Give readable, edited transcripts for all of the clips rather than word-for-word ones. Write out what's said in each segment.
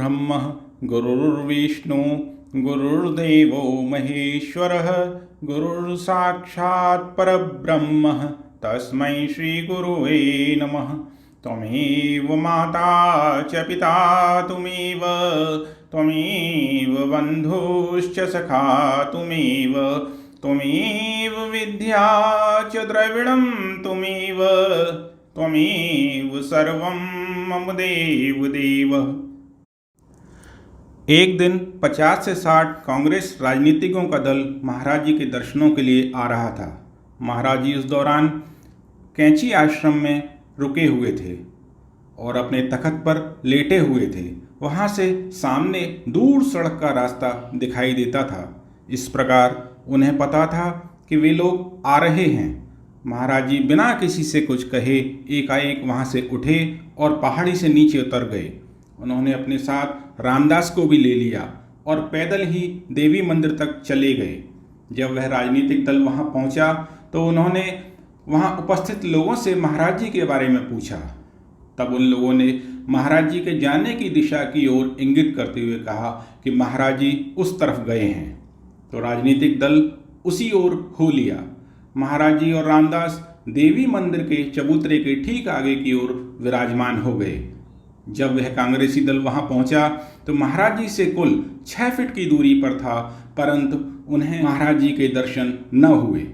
गुरुर्ब्रह्मा गुरुर्विष्णु गुरुर्देवो महेश्वरः गुरुर्साक्षात् परब्रह्म तस्मै श्रीगुरुवे नमः। त्वमेव माता च पिता त्वमेव बन्धुश्च सखा त्वमेव विद्या च द्रविणं त्वमेव सर्वं मम देव। एक दिन 50 से 60 कांग्रेस राजनीतिकों का दल महाराज जी के दर्शनों के लिए आ रहा था। महाराज जी उस दौरान कैंची आश्रम में रुके हुए थे और अपने तख्त पर लेटे हुए थे। वहाँ से सामने दूर सड़क का रास्ता दिखाई देता था। इस प्रकार उन्हें पता था कि वे लोग आ रहे हैं। महाराज जी बिना किसी से कुछ कहे एकाएक वहाँ से उठे और पहाड़ी से नीचे उतर गए। उन्होंने अपने साथ रामदास को भी ले लिया और पैदल ही देवी मंदिर तक चले गए। जब वह राजनीतिक दल वहाँ पहुँचा तो उन्होंने वहाँ उपस्थित लोगों से महाराज जी के बारे में पूछा। तब उन लोगों ने महाराज जी के जाने की दिशा की ओर इंगित करते हुए कहा कि महाराज जी उस तरफ गए हैं। तो राजनीतिक दल उसी ओर हो लिया। महाराज जी और रामदास देवी मंदिर के चबूतरे के ठीक आगे की ओर विराजमान हो गए। जब वह कांग्रेसी दल वहां पहुंचा तो महाराज जी से कुल 6 फीट की दूरी पर था, परंतु उन्हें महाराज जी के दर्शन न हुए।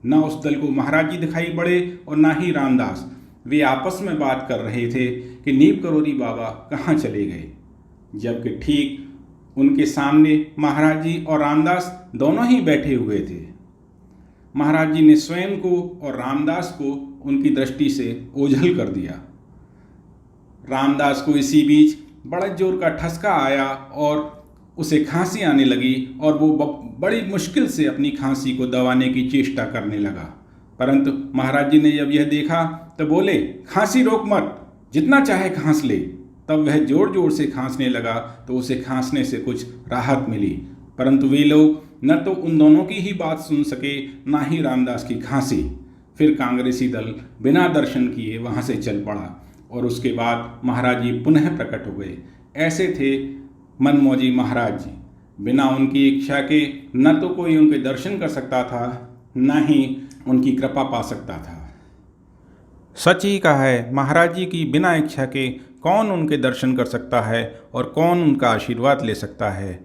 न उस दल को महाराज जी दिखाई पड़े और न ही रामदास। वे आपस में बात कर रहे थे कि नीम करोरी बाबा कहाँ चले गए। जबकि ठीक उनके सामने महाराज जी और रामदास दोनों ही बैठे हुए थे। महाराज जी ने स्वयं को और रामदास को उनकी दृष्टि से ओझल कर दिया। रामदास को इसी बीच बड़ा जोर का ठसका आया और उसे खांसी आने लगी और वो बड़ी मुश्किल से अपनी खांसी को दबाने की चेष्टा करने लगा। परंतु महाराज जी ने जब यह देखा तो बोले, खांसी रोक मत, जितना चाहे खांस ले। तब वह जोर जोर से खांसने लगा तो उसे खांसने से कुछ राहत मिली। परंतु वे लोग न तो उन दोनों की ही बात सुन सके, न ही रामदास की खांसी। फिर कांग्रेसी दल बिना दर्शन किए वहाँ से चल पड़ा और उसके बाद महाराज जी पुनः प्रकट हो गए। ऐसे थे मनमौजी महाराज जी। बिना उनकी इच्छा के न तो कोई उनके दर्शन कर सकता था, न ही उनकी कृपा पा सकता था। सच ही कहा है, महाराज जी की बिना इच्छा के कौन उनके दर्शन कर सकता है और कौन उनका आशीर्वाद ले सकता है।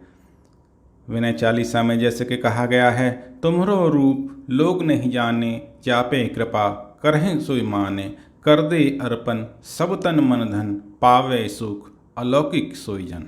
विनय चालीसा में जैसे कि कहा गया है, तुम्हरो रूप लोग नहीं जाने, चापे कृपा करहें सोई माने, कर दे अर्पण सब तन मन धन, पावे सुख अलौकिक सोई जन।